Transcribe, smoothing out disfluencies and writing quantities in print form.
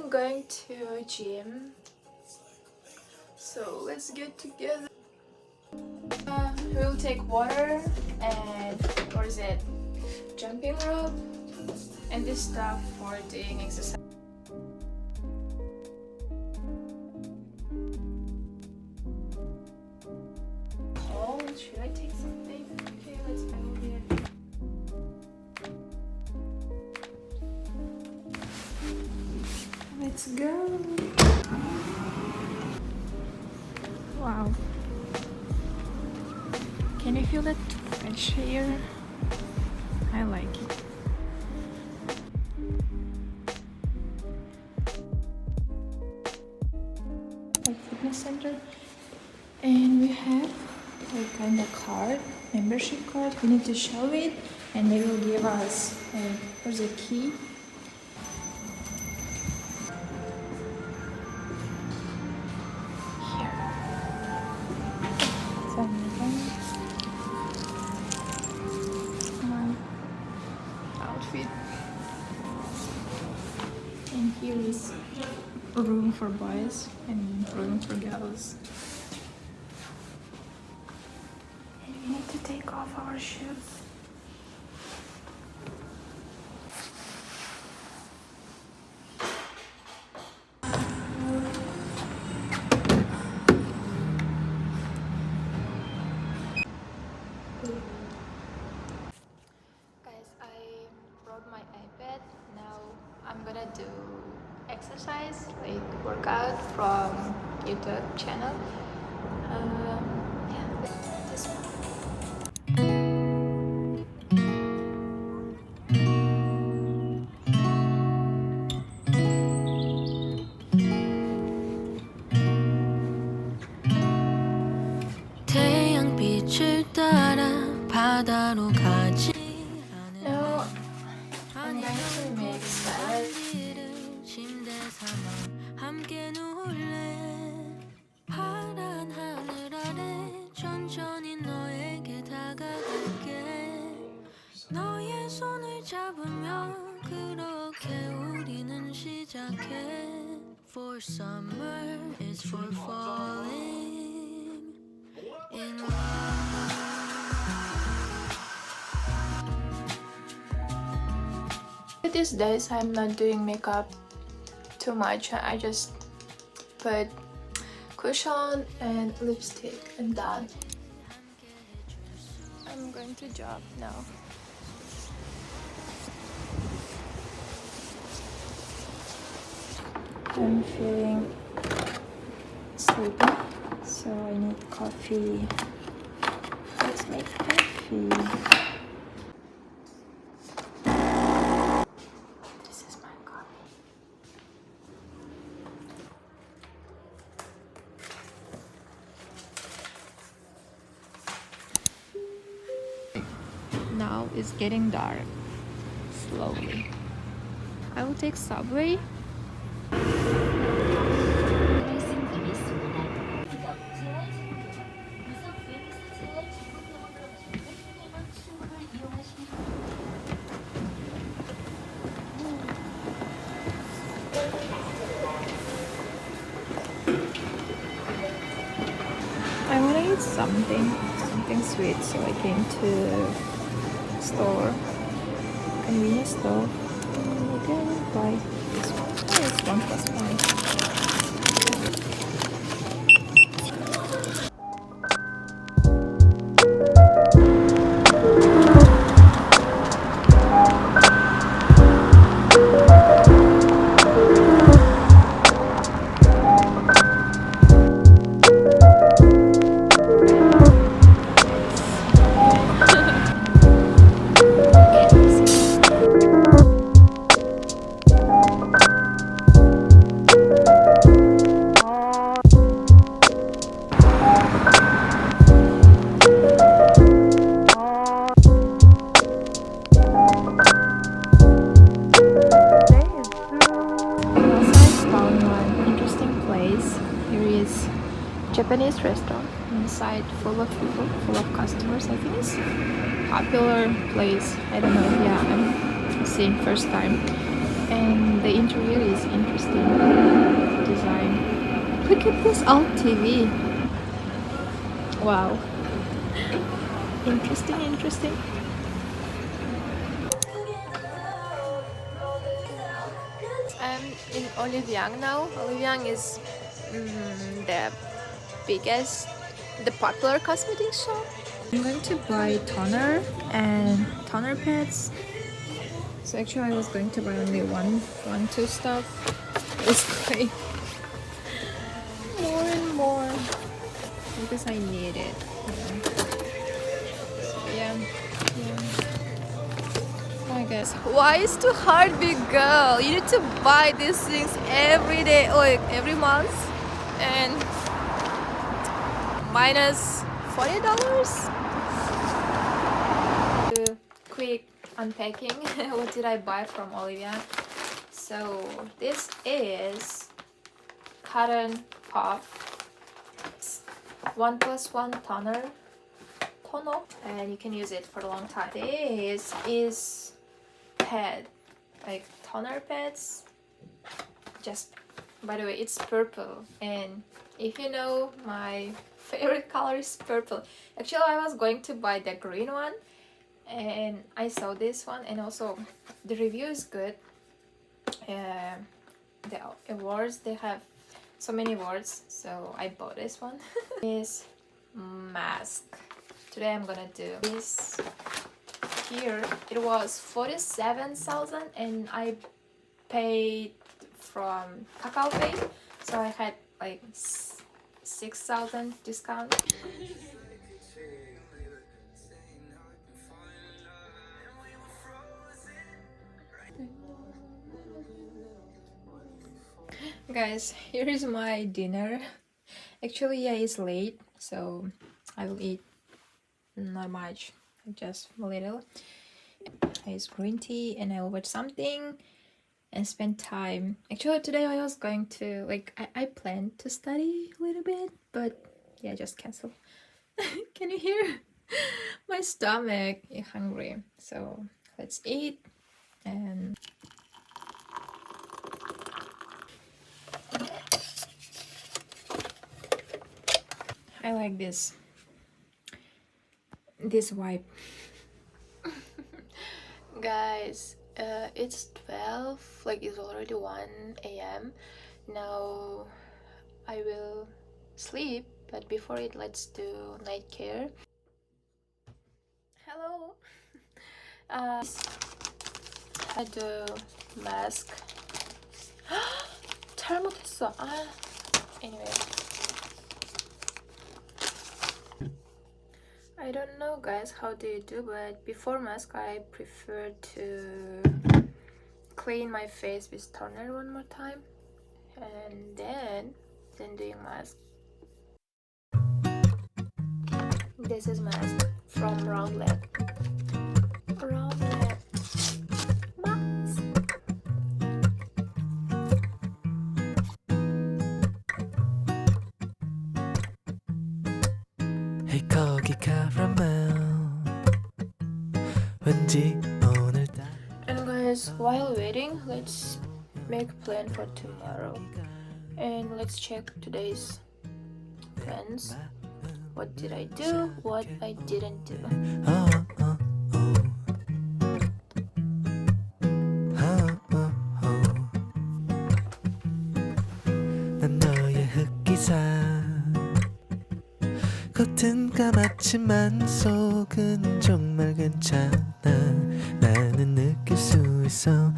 I'm going to a gym, so let's get together. We'll take water and what is it? Jumping rope and this stuff for doing exercise. Oh, should I take something? Okay, let's go here. Let's go. Wow. Can you feel that fresh air? I like it. Like fitness center, and we have like kind of card, membership card. We need to show it, and they will give us where's the key. My outfit, and here is room for boys and room for girls. And we need to take off our shoes. Guys, I brought my iPad. Now I'm gonna do exercise, like workout from YouTube channel. Yeah, this one. 태양빛을 따라 바다로 가지. Now I'm going to make salad. 침대 삼아 함께 누울래. 파란 하늘 아래 천천히 너에게 다가갈게. 너의 손을 잡으며 그렇게 우리는 시작해. For summer is for falling in love. These days I'm not doing makeup too much. I just put cushion and lipstick and done. I'm going to job now. I'm feeling sleepy, so I need coffee. Let's make coffee. This is my coffee. Now it's getting dark. Slowly. I will take subway. I want to eat something sweet, so I came to store, convenience store. And we can buy this one. Oh, it's 1+1. Japanese restaurant inside, full of people, full of customers. I think it's popular place. I don't know. Yeah, I'm seeing first time. And the interior is interesting design. Look at this old TV. Wow. Interesting, interesting. I'm in Oliviang now. Oliviang is the biggest, the popular cosmetic shop. I'm going to buy toner and toner pads. So actually I was going to buy only two stuff. It's going more and more because I need it. So yeah. I guess. Why is too hard, big girl? You need to buy these things every day, like every month, and minus $40. Quick unpacking. What did I buy from Olivia? So this is cotton puff 1+1 toner, and you can use it for a long time. This is pad, like toner pads. Just by the way, it's purple, and if you know, my favorite color is purple. Actually I was going to buy the green one, and I saw this one, and also the review is good. The awards, they have so many awards, so I bought this one. This mask. Today I'm gonna do this. Here it was 47,000 and I paid from Kakao Pay, so I had like 6,000 discount. Guys, here is my dinner. Actually, yeah, it's late, so I will eat not much, just a little. It's green tea, and I will watch something and spend time. Actually, today I was going to, like, I planned to study a little bit, but yeah, just cancel. Can you hear? My stomach is hungry, so let's eat. And I like this wipe. Guys, it's 12, like it's already 1 a.m. Now I will sleep, but before it, let's do night care. Hello. I do mask. 잘못했어. Anyway, I don't know guys how do you do, but before mask I prefer to clean my face with toner one more time, and then doing mask. This is mask from Roundlet. Mask. Hey 거기 caramel 왠지 오늘따라. And guys, while waiting, let's make a plan for tomorrow, and let's check today's plans. What did I do? What I didn't do? 난 너의 흑기사 겉은 까맣지만 속은 정말 괜찮아 나는 느낄 수 있어